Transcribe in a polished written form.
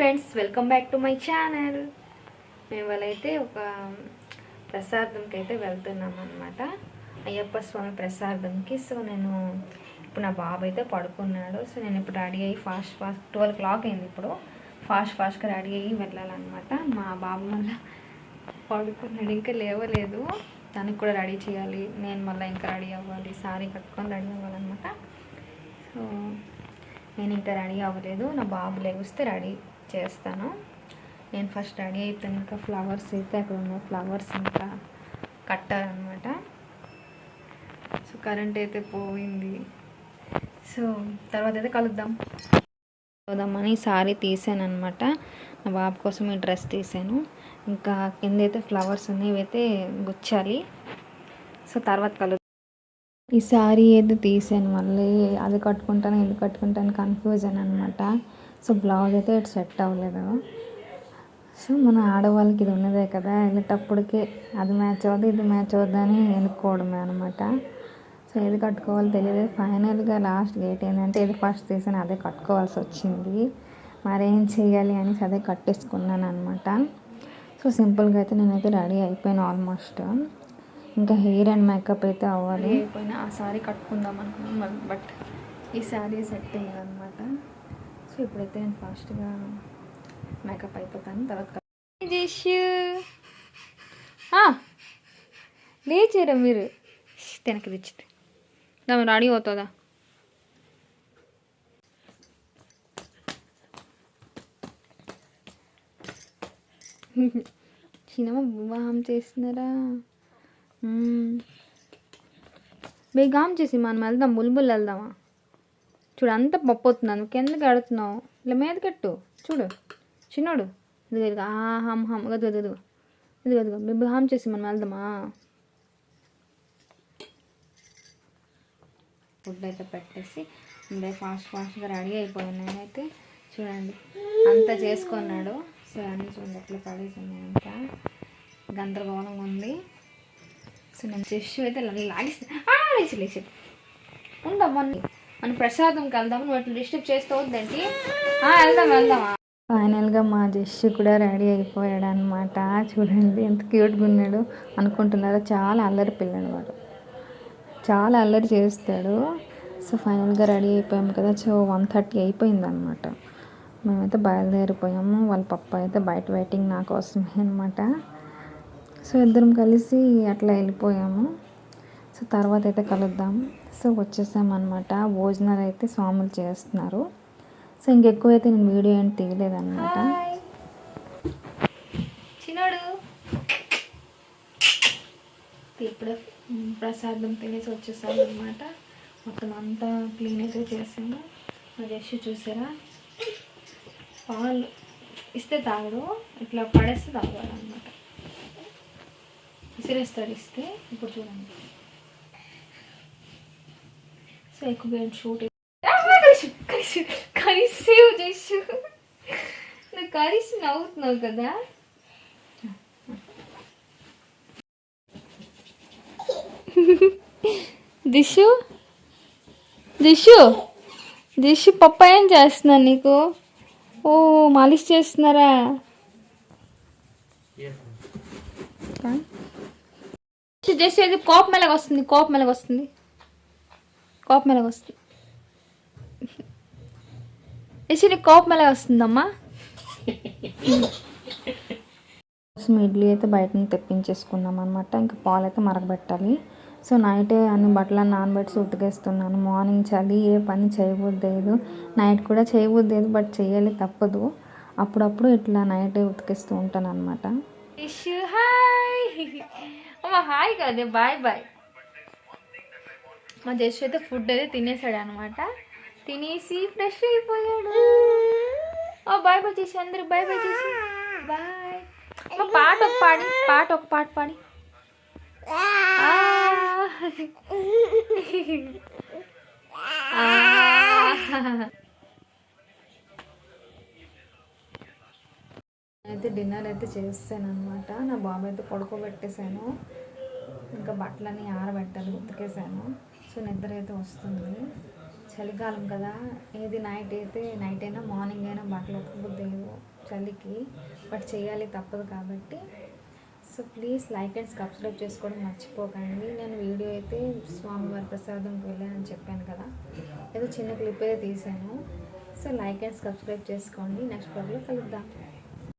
Friends, welcome back to my channel. మేము వాళ్ళైతే ఒక ప్రసాదంకి అయితే వెళ్తున్నాం అనమాట, అయ్యప్ప స్వామి ప్రసాదంకి. సో నేను ఇప్పుడు నా బాబు అయితే పడుకున్నాడు. సో నేను ఇప్పుడు రెడీ అయ్యి ఫాస్ట్ 12 o'clock అయింది. ఇప్పుడు ఫాస్ట్గా రెడీ అయ్యి వెళ్ళాలన్నమాట. మా బాబు మళ్ళీ పడుకున్నాడు, ఇంకా లేవలేదు. దానికి కూడా రెడీ చేయాలి, నేను మళ్ళీ ఇంకా రెడీ అవ్వాలి, సారీ కట్టుకొని రెడీ అవ్వాలన్నమాట. సో నేను ఇంకా రెడీ అవ్వలేదు, నా బాబు లేవస్తే రెడీ చేస్తాను. నేను ఫస్ట్ రెడీ అయిపోయినాక ఫ్లవర్స్ అయితే అక్కడ ఉన్న ఫ్లవర్స్ ఇంకా కట్టాలన్నమాట. సో కరెంట్ అయితే పోయింది. సో తర్వాత అయితే కలుద్దామని సారీ తీసాను అనమాట. నా బాబు కోసం ఈ డ్రెస్ తీసాను. ఇంకా కింద అయితే ఫ్లవర్స్ ఉన్నాయి, ఇవైతే గుచ్చాలి. సో తర్వాత కలుద్దాం. ఈ సారీ అయితే తీసాను, మళ్ళీ అది కట్టుకుంటాను ఇది కట్టుకుంటాను కన్ఫ్యూజన్ అనమాట. సో బ్లౌజ్ అయితే ఇటు సెట్ అవ్వలేదు. సో మన ఆడవాళ్ళకి ఇది ఉన్నదే కదా, వెళ్ళేటప్పటికే అది మ్యాచ్ అవుద్ది ఇది మ్యాచ్ అవుద్దని ఎన్నుకోవడమే అనమాట. సో ఏది కట్టుకోవాలో తెలియదు. ఫైనల్గా లాస్ట్ గేట్ ఏంటంటే ఇది ఫస్ట్ తీసాను, అదే కట్టుకోవాల్సి వచ్చింది. మరేం చేయాలి అని అదే కట్టేసుకున్నాను అనమాట. సో సింపుల్గా అయితే నేనైతే రెడీ అయిపోయాను ఆల్మోస్ట్. ఇంకా హెయిర్ అండ్ మేకప్ అయితే అవ్వాలి. అయిపోయినా ఆ శారీ కట్టుకుందాం అనుకున్నాను, బట్ ఈ శారీ సెట్ అయ్యిందనమాట. సో ఇప్పుడైతే నేను ఫాస్ట్గా మేకప్ అయిపోతాను. తర్వాత లేచారా మీరు? తెనకి తెచ్చితే దాని రెడీ అవుతుందా? సినిమా వివాహం చేస్తున్నారా? బేగాం చేసి మనం వెళ్దాం, బుల్బుల్ వెళ్దామా? చూడు అంత పప్పు అవుతున్నాను, కిందకి ఆడుతున్నావు, ఇలా మీద కట్టు. చూడు చిన్నోడు, ఇదిగో ఇదిగో హమ్ హమ్ గదు గదు ఇదిగో ఇదిగో బేగాం చేసి మనం వెళ్దామా? ఫుడ్ అయితే పెట్టేసి ముందే ఫాస్ట్గా రెడీ అయిపోయాను నేనైతే. చూడండి అంతా చేసుకున్నాడు. సో అన్నీ చూడండి ఎట్లా పడేసి ఉన్నాయి, అంతా గందరగోళంగా ఉంది. సో నేను జస్ట్ అయితే లేచి ఉండమ్మా, మన ప్రసాదంకి వెళ్దాము. నువ్వు అట్లా డిస్టర్బ్ చేస్తూ వద్దండి. వెళ్దామా. ఫైనల్గా మా జస్ట్ కూడా రెడీ అయిపోయాడు అనమాట. చూడండి ఎంత క్యూట్గా ఉన్నాడు అనుకుంటున్నారో, చాలా అల్లరి పిల్లడు వాడు, చాలా అల్లరి చేస్తాడు. సో ఫైనల్గా రెడీ అయిపోయాము కదా. సో 1:30 అయిపోయింది అనమాట. మేమైతే బయలుదేరిపోయాము. వాళ్ళ పప్ప అయితే బయట వెయిటింగ్ నా కోసమే అనమాట. సో ఇద్దరం కలిసి అట్లా వెళ్ళిపోయాము. సో తర్వాత అయితే కలుద్దాం. సో వచ్చేసామన్నమాట. భోజనాలు అయితే స్వాములు చేస్తున్నారు. సో ఇంకెక్కువైతే నేను వీడియో ఏం తీయలేదన్నమాట. చిన్నోడు ఇప్పుడు ప్రసాదం తినేసి వచ్చేసాము అనమాట. మొత్తం అంతా క్లీన్ అయితే చేసాము. జస్ట్ చూసారా, పాలు ఇస్తే తాగడు, ఇట్లా పడేస్తే తాగాలన్నమాట. విసిరేస్తాడు ఇస్తే. ఇప్పుడు చూడండి. సో ఎక్కువ షూట్ కలిసి చేసు నువ్వు కలిసి నవ్వుతున్నావు కదా. దిషు దిషు దిషు పప్ప ఏం చేస్తున్నాను నీకు? ఓ మాలిష్ చేస్తున్నారా? జస్ట్ ఇది కోప మెలగ వస్తుంది. జస్ట్ నీకు కోప మెలగ వస్తుందమ్మా. ఇడ్లీ అయితే బయట నుంచి తెప్పించేసుకున్నాం అనమాట. ఇంకా పాలు అయితే మరగబెట్టాలి. సో నైటే అన్ని బట్టలను నానబెట్టి ఉతికేస్తున్నాను. మార్నింగ్ చలి ఏ పని చేయబుద్దేదు, నైట్ కూడా చేయబుద్దేదు, బట్ చేయాలి తప్పదు. అప్పుడప్పుడు ఇట్లా నైటే ఉతికేస్తూ ఉంటాను అనమాట. హాయ్ కదే, బాయ్ బాయ్. మా జస్ట్ అయితే ఫుడ్ అయితే తినేసాడు అనమాట. తినేసి ఫ్రెష్ అయిపోయాడు. బాయ్ బాయ్ చేసి అందరు బాయ్ బాయ్ చేసి బాయ్. పాట ఒక పాట పాడి. అయితే డిన్నర్ అయితే చేస్తాను అనమాట. నా బాబు అయితే పడుకోబెట్టేశాను. ఇంకా బట్టలన్నీ ఆరబెట్టాలి, ఉతికేసాను. సో నిద్ర అయితే వస్తుంది. చలికాలం కదా, ఏది నైట్ అయినా మార్నింగ్ అయినా బట్టలు ఉతకబుద్ది. చలికి, బట్ చేయాలి తప్పదు కాబట్టి. So please like and subscribe చేసుకోవడం మర్చిపోకండి. నేను వీడియో అయితే స్వామివారి ప్రసాదంకి వెళ్ళానని చెప్పాను కదా, ఏదో చిన్న క్లిప్ అయితే తీసాను. సో లైక్ అండ్ సబ్స్క్రైబ్ చేసుకోండి. నెక్స్ట్ బ్లాగ్లో కలుద్దాం.